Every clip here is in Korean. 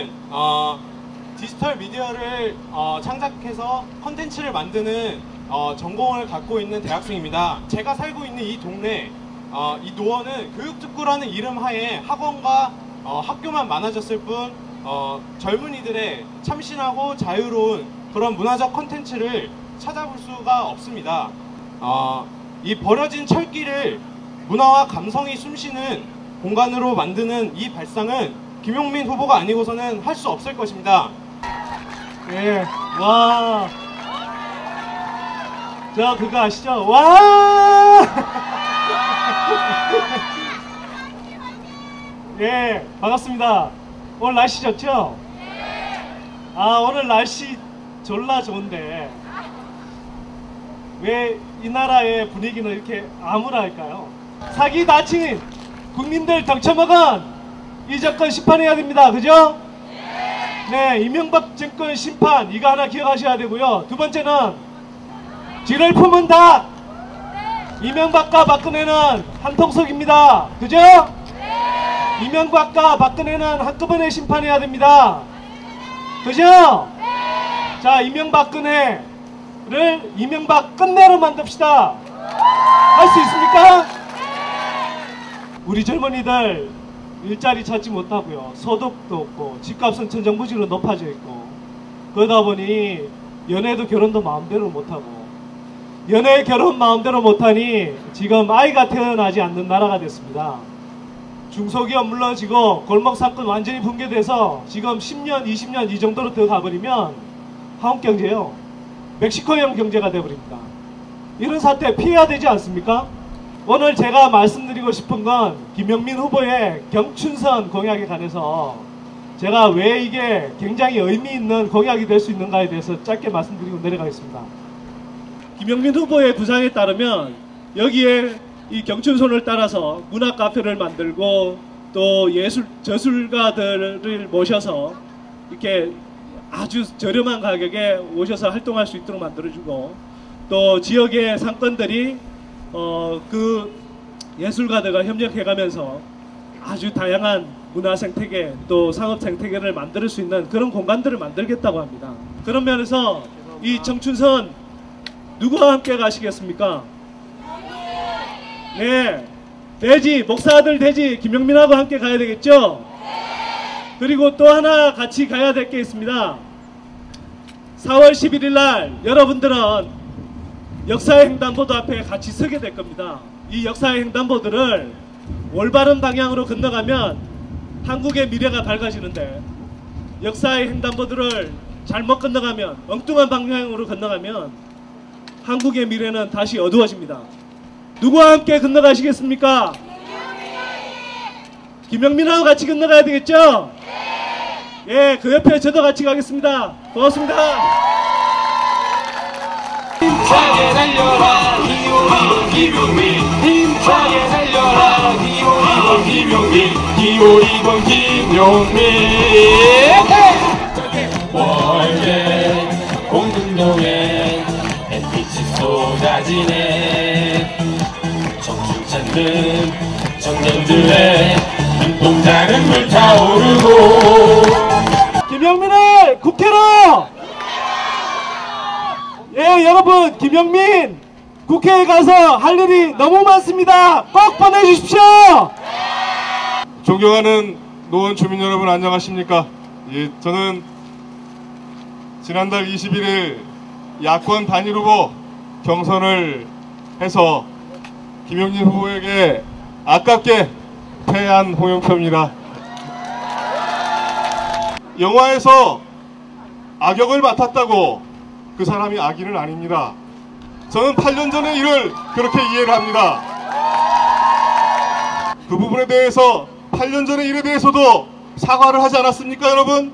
저는 디지털 미디어를 창작해서 컨텐츠를 만드는 전공을 갖고 있는 대학생입니다. 제가 살고 있는 이 동네, 이 노원은 교육특구라는 이름 하에 학원과 학교만 많아졌을 뿐 젊은이들의 참신하고 자유로운 그런 문화적 컨텐츠를 찾아볼 수가 없습니다. 이 버려진 철길을 문화와 감성이 숨쉬는 공간으로 만드는 이 발상은 김용민 후보가 아니고서는 할 수 없을 것입니다. 예, 와. 저 그거 아시죠? 와! 예, 반갑습니다. 오늘 날씨 좋죠? 오늘 날씨 졸라 좋은데 왜 이 나라의 분위기는 이렇게 암울할까요? 사기 다친 국민들 덩쳐먹은 이 정권 심판해야 됩니다. 그죠? 네, 이명박 정권 심판 이거 하나 기억하셔야 되고요. 두 번째는 쥐를 품은 닭 이명박과 박근혜는 한통속입니다. 그죠? 이명박과 박근혜는 한꺼번에 심판해야 됩니다. 그죠? 자, 이명박근혜를 이명박 끝내로 만듭시다. 할 수 있습니까? 우리 젊은이들 일자리 찾지 못하고요. 소득도 없고 집값은 천정부지로 높아져 있고 그러다 보니 연애도 결혼도 마음대로 못하고 연애 결혼 마음대로 못하니 지금 아이가 태어나지 않는 나라가 됐습니다. 중소기업 물러지고 골목상권 완전히 붕괴돼서 지금 10년 20년 이 정도로 더 가버리면 한국 경제요 멕시코형 경제가 돼버립니다. 이런 사태 피해야 되지 않습니까? 오늘 제가 말씀드리고 싶은 건 김용민 후보의 경춘선 공약에 관해서 제가 왜 이게 굉장히 의미 있는 공약이 될 수 있는가에 대해서 짧게 말씀드리고 내려가겠습니다. 김용민 후보의 구상에 따르면 여기에 이 경춘선을 따라서 문화 카페를 만들고 또 저술가들을 모셔서 이렇게 아주 저렴한 가격에 오셔서 활동할 수 있도록 만들어주고 또 지역의 상권들이 그 예술가들과 협력해가면서 아주 다양한 문화 생태계 또 상업 생태계를 만들 수 있는 그런 공간들을 만들겠다고 합니다. 그런 면에서 이 청춘선 누구와 함께 가시겠습니까? 네, 돼지 목사들 돼지 김용민하고 함께 가야 되겠죠? 그리고 또 하나 같이 가야 될 게 있습니다. 4월 11일 날 여러분들은 역사의 횡단보도 앞에 같이 서게 될 겁니다. 이 역사의 횡단보도를 올바른 방향으로 건너가면 한국의 미래가 밝아지는데 역사의 횡단보도를 잘못 건너가면 엉뚱한 방향으로 건너가면 한국의 미래는 다시 어두워집니다. 누구와 함께 건너가시겠습니까? 김용민하고 같이 건너가야 되겠죠? 예, 그 옆에 저도 같이 가겠습니다. 고맙습니다. 힘차게 달려라 기호2번 김용민 힘차게 달려라 기호2번 김용민 기호2번 김용민 월계 공릉동에 햇빛이 쏟아지네 청춘 찾는 청년들의 눈동자는 불타오르고 김용민을 국회로! 예, 여러분, 김용민 국회에 가서 할 일이 너무 많습니다. 꼭 보내주십시오. 존경하는 노원 주민 여러분 안녕하십니까? 예, 저는 지난달 21일 야권 단일 후보 경선을 해서 김용민 후보에게 아깝게 패한 홍영표입니다. 영화에서 악역을 맡았다고 그 사람이 악인은 아닙니다. 저는 8년 전의 일을 그렇게 이해를 합니다. 그 부분에 대해서 8년 전의 일에 대해서도 사과를 하지 않았습니까, 여러분?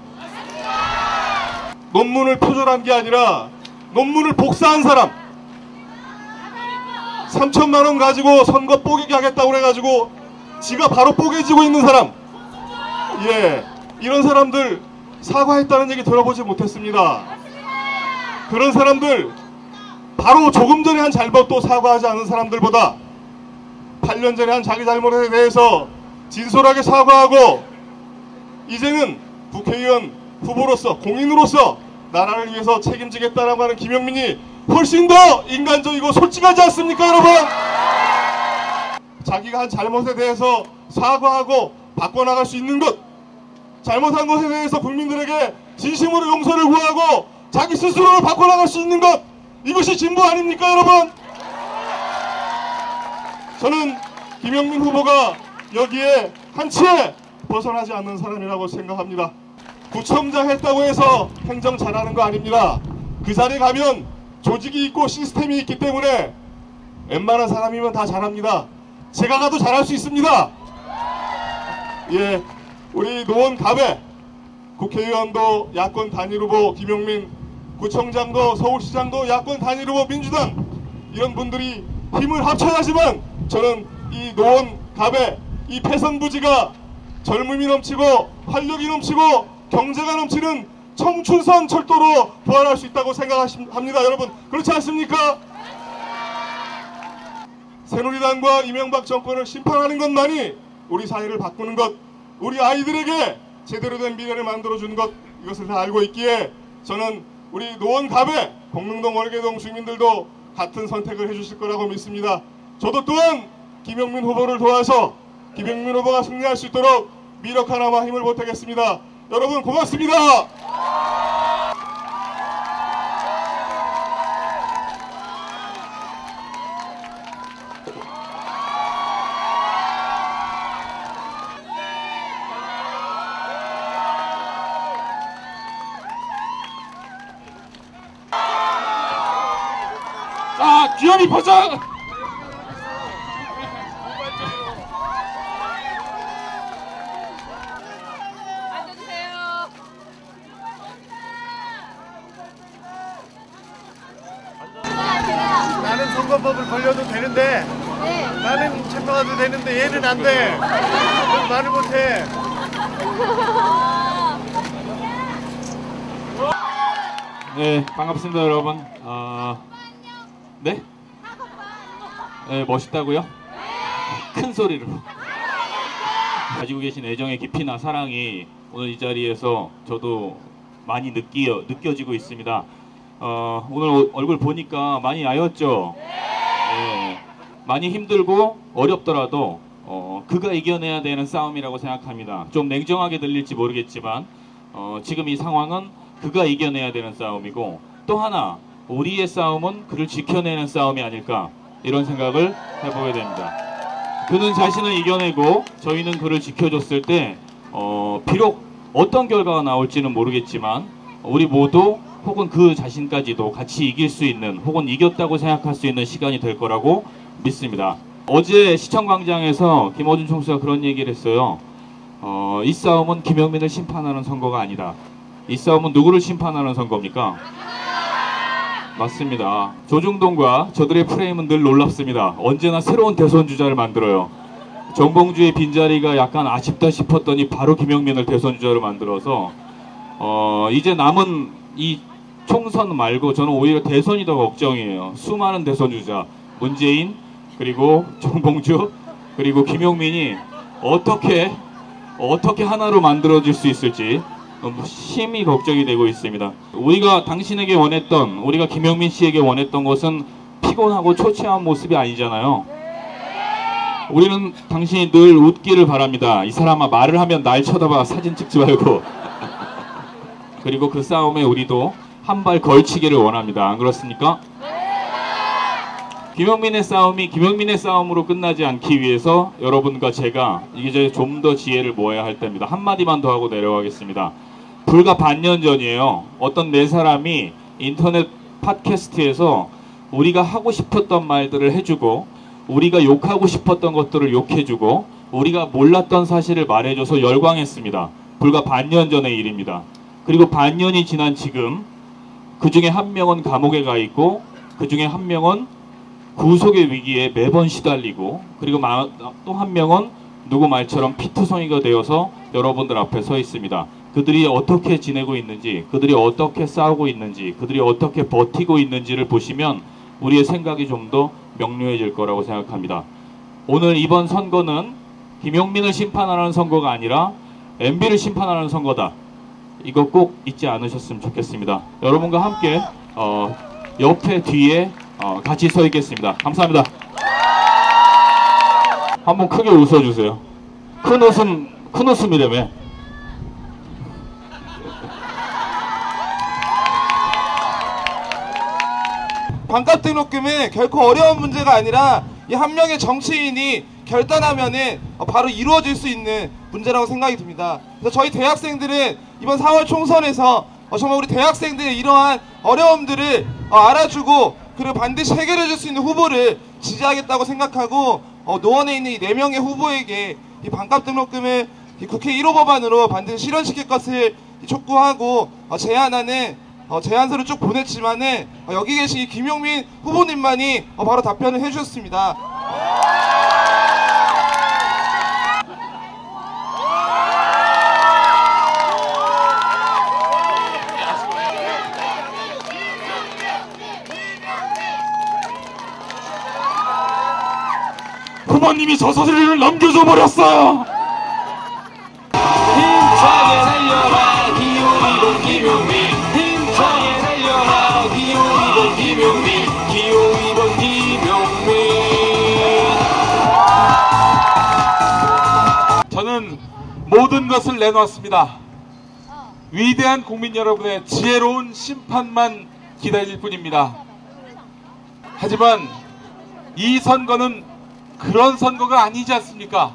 논문을 표절한 게 아니라 논문을 복사한 사람 3천만 원 가지고 선거 뽀개기 하겠다고 그래가지고 지가 바로 뽀개지고 있는 사람, 예, 이런 사람들 사과했다는 얘기 들어보지 못했습니다. 그런 사람들 바로 조금 전에 한 잘못도 사과하지 않은 사람들보다 8년 전에 한 자기 잘못에 대해서 진솔하게 사과하고 이제는 국회의원 후보로서 공인으로서 나라를 위해서 책임지겠다라고 하는 김영민이 훨씬 더 인간적이고 솔직하지 않습니까, 여러분? 자기가 한 잘못에 대해서 사과하고 바꿔나갈 수 있는 것, 잘못한 것에 대해서 국민들에게 진심으로 용서를 구하고 자기 스스로를 바꿔나갈 수 있는 것, 이것이 진보 아닙니까, 여러분? 저는 김영민 후보가 여기에 한치의 벗어나지 않는 사람이라고 생각합니다. 구청장 했다고 해서 행정 잘하는 거 아닙니다. 그 자리에 가면 조직이 있고 시스템이 있기 때문에 웬만한 사람이면 다 잘합니다. 제가 가도 잘할 수 있습니다. 예, 우리 노원 갑에 국회의원도 야권 단일 후보 김용민, 구청장도 서울시장도 야권 단일 후보 민주당, 이런 분들이 힘을 합쳐야지만 저는 이 노원 갑에 이 패선부지가 젊음이 넘치고 활력이 넘치고 경제가 넘치는 청춘선 철도로 부활할 수 있다고 생각합니다. 여러분, 그렇지 않습니까? 새누리당과 이명박 정권을 심판하는 것만이 우리 사회를 바꾸는 것, 우리 아이들에게 제대로 된 미래를 만들어주는 것, 이것을 다 알고 있기에 저는 우리 노원갑에 공릉동 월계동 주민들도 같은 선택을 해주실 거라고 믿습니다. 저도 또한 김영민 후보를 도와서 김영민 후보가 승리할 수 있도록 미력 하나마 힘을 보태겠습니다. 여러분 고맙습니다. 자, 귀염이 포장! 앉아주세요. 나는 선거법을 걸려도 되는데 네. 나는 참가해도 되는데 얘는 안 돼. 넌 말을 못해. 네, 반갑습니다, 여러분. 네? 네, 멋있다고요? 큰 소리로. 가지고 계신 애정의 깊이나 사랑이 오늘 이 자리에서 저도 많이 느껴지고 있습니다. 오늘 얼굴 보니까 많이 야였죠? 네. 많이 힘들고 어렵더라도 그가 이겨내야 되는 싸움이라고 생각합니다. 좀 냉정하게 들릴지 모르겠지만 지금 이 상황은 그가 이겨내야 되는 싸움이고, 또 하나 우리의 싸움은 그를 지켜내는 싸움이 아닐까, 이런 생각을 해보게 됩니다. 그는 자신을 이겨내고 저희는 그를 지켜줬을 때 비록 어떤 결과가 나올지는 모르겠지만 우리 모두 혹은 그 자신까지도 같이 이길 수 있는, 혹은 이겼다고 생각할 수 있는 시간이 될 거라고 믿습니다. 어제 시청광장에서 김어준 총수가 그런 얘기를 했어요. 이 싸움은 김영민을 심판하는 선거가 아니다. 이 싸움은 누구를 심판하는 선거입니까? 맞습니다. 조중동과 저들의 프레임은 늘 놀랍습니다. 언제나 새로운 대선 주자를 만들어요. 정봉주의 빈자리가 약간 아쉽다 싶었더니 바로 김영민을 대선 주자로 만들어서 이제 남은 이 총선 말고 저는 오히려 대선이 더 걱정이에요. 수많은 대선 주자, 문재인, 그리고 정봉주, 그리고 김용민이 어떻게 하나로 만들어질 수 있을지 심히 걱정이 되고 있습니다. 우리가 당신에게 원했던, 우리가 김영민 씨에게 원했던 것은 피곤하고 초췌한 모습이 아니잖아요. 우리는 당신이 늘 웃기를 바랍니다. 이 사람아, 말을 하면 날 쳐다봐, 사진 찍지 말고. 그리고 그 싸움에 우리도 한 발 걸치기를 원합니다. 안 그렇습니까? 김영민의 싸움이 김영민의 싸움으로 끝나지 않기 위해서 여러분과 제가 이제 좀 더 지혜를 모아야 할 때입니다. 한마디만 더 하고 내려가겠습니다. 불과 반년 전이에요. 어떤 네 사람이 인터넷 팟캐스트에서 우리가 하고 싶었던 말들을 해주고, 우리가 욕하고 싶었던 것들을 욕해주고, 우리가 몰랐던 사실을 말해줘서 열광했습니다. 불과 반년 전의 일입니다. 그리고 반년이 지난 지금 그 중에 한 명은 감옥에 가 있고, 그 중에 한 명은 구속의 위기에 매번 시달리고, 그리고 또 한 명은 누구 말처럼 피투성이가 되어서 여러분들 앞에 서 있습니다. 그들이 어떻게 지내고 있는지, 그들이 어떻게 싸우고 있는지, 그들이 어떻게 버티고 있는지를 보시면 우리의 생각이 좀 더 명료해질 거라고 생각합니다. 오늘 이번 선거는 김용민을 심판하는 선거가 아니라 MB를 심판하는 선거다. 이거 꼭 잊지 않으셨으면 좋겠습니다. 여러분과 함께 옆에 뒤에 같이 서 있겠습니다. 감사합니다. 한번 크게 웃어주세요. 큰 웃음이라며. 반값 등록금은 결코 어려운 문제가 아니라 이 한 명의 정치인이 결단하면은 바로 이루어질 수 있는 문제라고 생각이 듭니다. 그래서 저희 대학생들은 이번 4월 총선에서 정말 우리 대학생들의 이러한 어려움들을 알아주고 그리고 반드시 해결해 줄 수 있는 후보를 지지하겠다고 생각하고 노원에 있는 이 4명의 후보에게 이 반값 등록금을 이 국회 1호 법안으로 반드시 실현시킬 것을 촉구하고 제안하는 제안서를 쭉 보냈지만은 여기 계신 이 김용민 후보님만이 바로 답변을 해주셨습니다. 후보님이 저 서류를 넘겨줘 버렸어요. 힘차게 달려라 기호 2번 김용민. 힘차게 달려라 기호 2번 김용민. 기호 2번 김용민. 저는 모든 것을 내놓았습니다. 위대한 국민 여러분의 지혜로운 심판만 기다릴 뿐입니다. 하지만 이 선거는 그런 선거가 아니지 않습니까?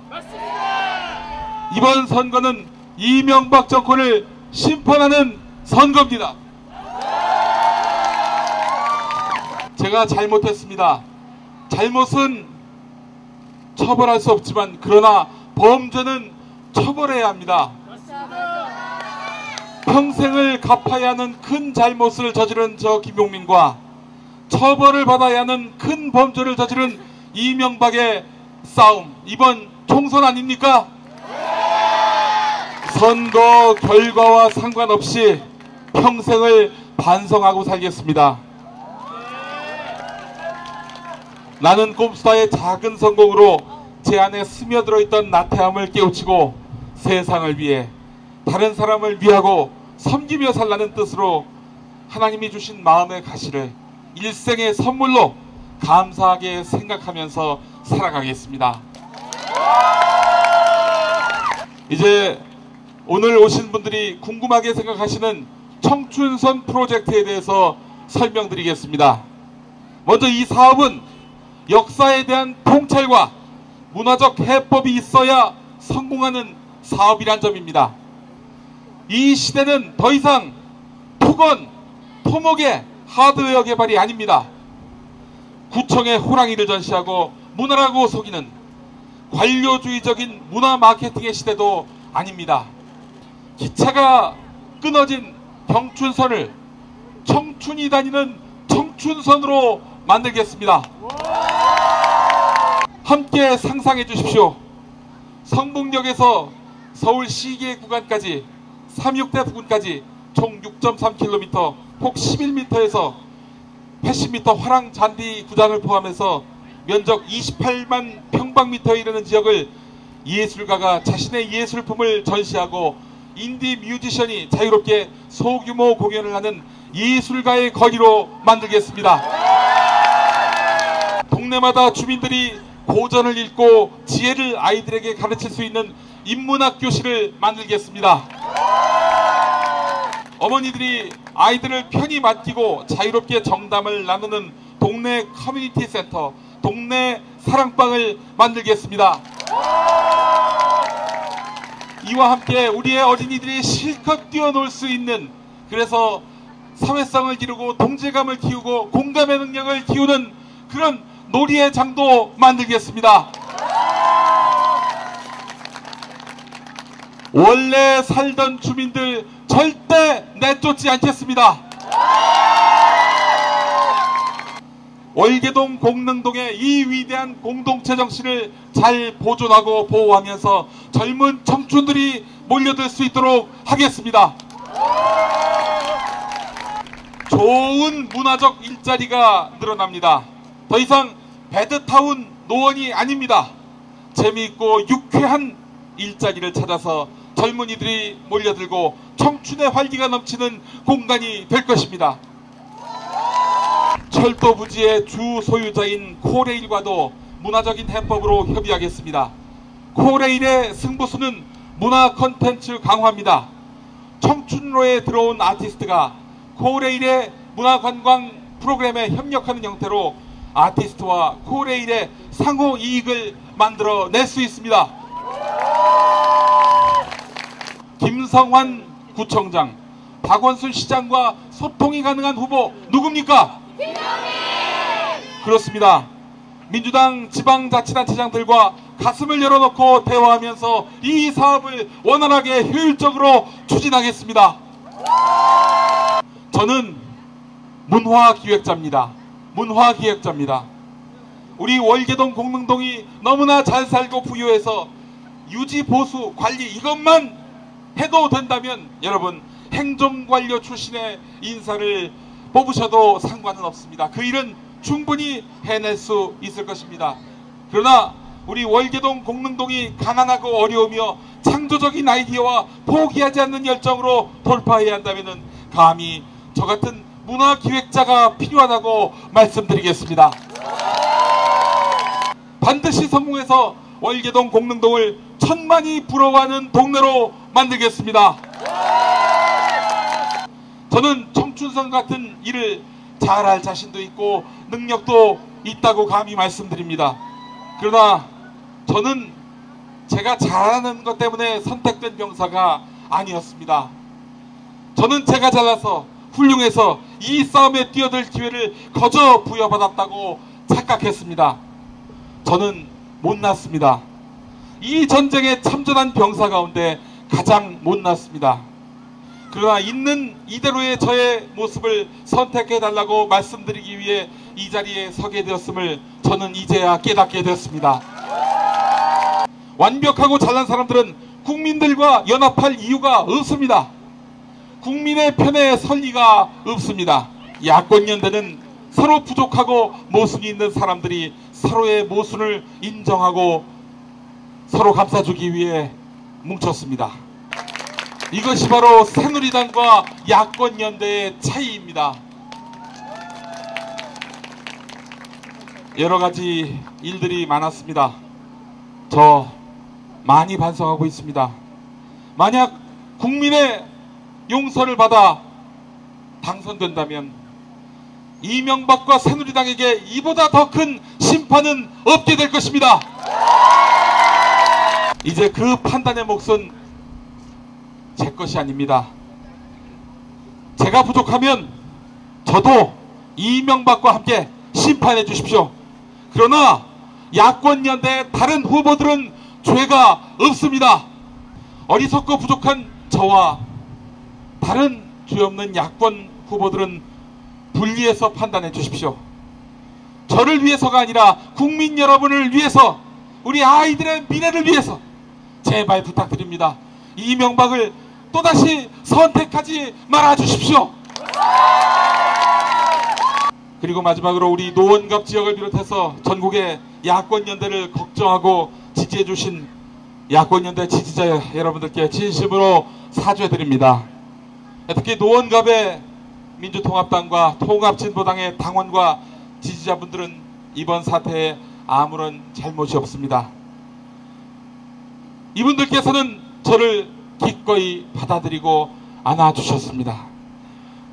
이번 선거는 이명박 정권을 심판하는 선거입니다. 제가 잘못했습니다. 잘못은 처벌할 수 없지만 그러나 범죄는 처벌해야 합니다. 평생을 갚아야 하는 큰 잘못을 저지른 저 김용민과 처벌을 받아야 하는 큰 범죄를 저지른 이명박의 싸움, 이번 총선 아닙니까? 선거 결과와 상관없이 평생을 반성하고 살겠습니다. 나는 꼼수다의 작은 성공으로 제 안에 스며들어 있던 나태함을 깨우치고 세상을 위해 다른 사람을 위하고 섬기며 살라는 뜻으로 하나님이 주신 마음의 가시를 일생의 선물로 감사하게 생각하면서 살아가겠습니다. 이제 오늘 오신 분들이 궁금하게 생각하시는 청춘선 프로젝트에 대해서 설명드리겠습니다. 먼저 이 사업은 역사에 대한 통찰과 문화적 해법이 있어야 성공하는 사업이란 점입니다. 이 시대는 더 이상 토건, 토목의 하드웨어 개발이 아닙니다. 구청의 호랑이를 전시하고 문화라고 속이는 관료주의적인 문화 마케팅의 시대도 아닙니다. 기차가 끊어진 경춘선을 청춘이 다니는 청춘선으로 만들겠습니다. 함께 상상해 주십시오. 성북역에서 서울 시계 구간까지 36대 부근까지 총 6.3km, 폭 11m에서 80m 화랑 잔디 구장을 포함해서 면적 28만 평방미터에 이르는 지역을 예술가가 자신의 예술품을 전시하고 인디 뮤지션이 자유롭게 소규모 공연을 하는 예술가의 거리로 만들겠습니다. 동네마다 주민들이 고전을 읽고 지혜를 아이들에게 가르칠 수 있는 인문학 교실을 만들겠습니다. 어머니들이 아이들을 편히 맡기고 자유롭게 정담을 나누는 동네 커뮤니티 센터, 동네 사랑방을 만들겠습니다. 이와 함께 우리의 어린이들이 실컷 뛰어놀 수 있는, 그래서 사회성을 기르고 동질감을 키우고 공감의 능력을 키우는 그런 놀이의 장도 만들겠습니다. 원래 살던 주민들 절대 내쫓지 않겠습니다. 월계동 공릉동의 이 위대한 공동체 정신을 잘 보존하고 보호하면서 젊은 청춘들이 몰려들 수 있도록 하겠습니다. 좋은 문화적 일자리가 늘어납니다. 더 이상 배드타운 노원이 아닙니다. 재미있고 유쾌한 일자리를 찾아서 젊은이들이 몰려들고 청춘의 활기가 넘치는 공간이 될 것입니다. 철도 부지의 주 소유자인 코레일과도 문화적인 해법으로 협의하겠습니다. 코레일의 승부수는 문화 콘텐츠 강화입니다. 청춘로에 들어온 아티스트가 코레일의 문화관광 프로그램에 협력하는 형태로 아티스트와 코레일의 상호 이익을 만들어낼 수 있습니다. 김성환 구청장, 박원순 시장과 소통이 가능한 후보 누굽니까? 그렇습니다. 민주당 지방자치단체장들과 가슴을 열어놓고 대화하면서 이 사업을 원활하게 효율적으로 추진하겠습니다. 저는 문화기획자입니다. 문화기획자입니다. 우리 월계동 공릉동이 너무나 잘 살고 부유해서 유지, 보수, 관리 이것만 해도 된다면 여러분 행정관료 출신의 인사를 뽑으셔도 상관은 없습니다. 그 일은 충분히 해낼 수 있을 것입니다. 그러나 우리 월계동 공릉동이 가난하고 어려우며 창조적인 아이디어와 포기하지 않는 열정으로 돌파해야 한다면 감히 저 같은 문화기획자가 필요하다고 말씀드리겠습니다. 반드시 성공해서 월계동 공릉동을 천만이 부러워하는 동네로 만들겠습니다. 저는 청춘선 같은 일을 잘할 자신도 있고 능력도 있다고 감히 말씀드립니다. 그러나 저는 제가 잘하는 것 때문에 선택된 병사가 아니었습니다. 저는 제가 잘나서 훌륭해서 이 싸움에 뛰어들 기회를 거저 부여받았다고 착각했습니다. 저는 못났습니다. 이 전쟁에 참전한 병사 가운데 가장 못났습니다. 그러나 있는 이대로의 저의 모습을 선택해달라고 말씀드리기 위해 이 자리에 서게 되었음을 저는 이제야 깨닫게 되었습니다. 완벽하고 잘난 사람들은 국민들과 연합할 이유가 없습니다. 국민의 편에 설 리가 없습니다. 야권연대는 서로 부족하고 모순이 있는 사람들이 서로의 모순을 인정하고 서로 감싸주기 위해 뭉쳤습니다. 이것이 바로 새누리당과 야권연대의 차이입니다. 여러가지 일들이 많았습니다. 저 많이 반성하고 있습니다. 만약 국민의 용서를 받아 당선된다면 이명박과 새누리당에게 이보다 더 큰 심판은 없게 될 것입니다. 이제 그 판단의 몫은 제 것이 아닙니다. 제가 부족하면 저도 이명박과 함께 심판해 주십시오. 그러나 야권연대 다른 후보들은 죄가 없습니다. 어리석고 부족한 저와 다른 죄 없는 야권 후보들은 분리해서 판단해 주십시오. 저를 위해서가 아니라 국민 여러분을 위해서, 우리 아이들의 미래를 위해서 제발 부탁드립니다. 이명박을 또다시 선택하지 말아 주십시오. 그리고 마지막으로 우리 노원갑 지역을 비롯해서 전국의 야권연대를 걱정하고 지지해 주신 야권연대 지지자 여러분들께 진심으로 사죄드립니다. 특히 노원갑의 민주통합당과 통합진보당의 당원과 지지자분들은 이번 사태에 아무런 잘못이 없습니다. 이분들께서는 저를 기꺼이 받아들이고 안아주셨습니다.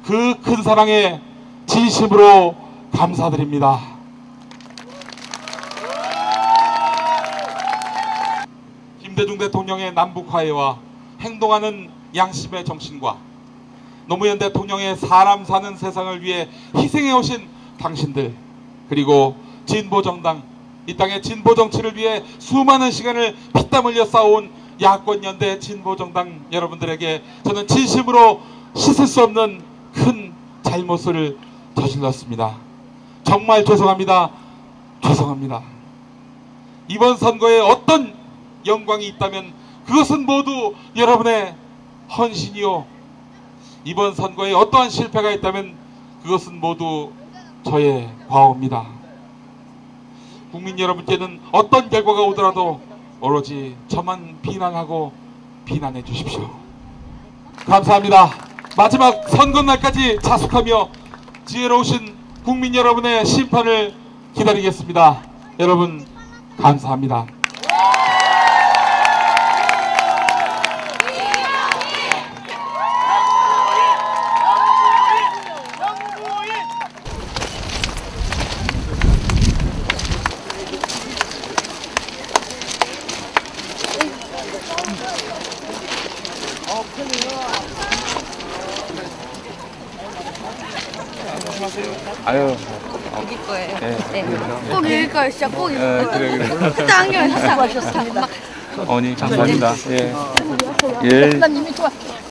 그 큰 사랑에 진심으로 감사드립니다. 김대중 대통령의 남북화해와 행동하는 양심의 정신과 노무현 대통령의 사람 사는 세상을 위해 희생해오신 당신들, 그리고 진보정당, 이 땅의 진보정치를 위해 수많은 시간을 피땀 흘려 싸워온 야권연대 진보정당 여러분들에게 저는 진심으로 씻을 수 없는 큰 잘못을 저질렀습니다. 정말 죄송합니다. 죄송합니다. 이번 선거에 어떤 영광이 있다면 그것은 모두 여러분의 헌신이요, 이번 선거에 어떠한 실패가 있다면 그것은 모두 저의 과오입니다. 국민 여러분께는 어떤 결과가 오더라도 오로지 저만 비난하고 비난해 주십시오. 감사합니다. 마지막 선거날까지 자숙하며 지혜로우신 국민 여러분의 심판을 기다리겠습니다. 여러분 감사합니다. 이길 거예요. 네. 꼭 이길 거예요. 진짜 꼭 이길 거예요. 그래. 진짜 안경을 샀다. 어머니 감사합니다. 예. 예. 난 이미 좋아.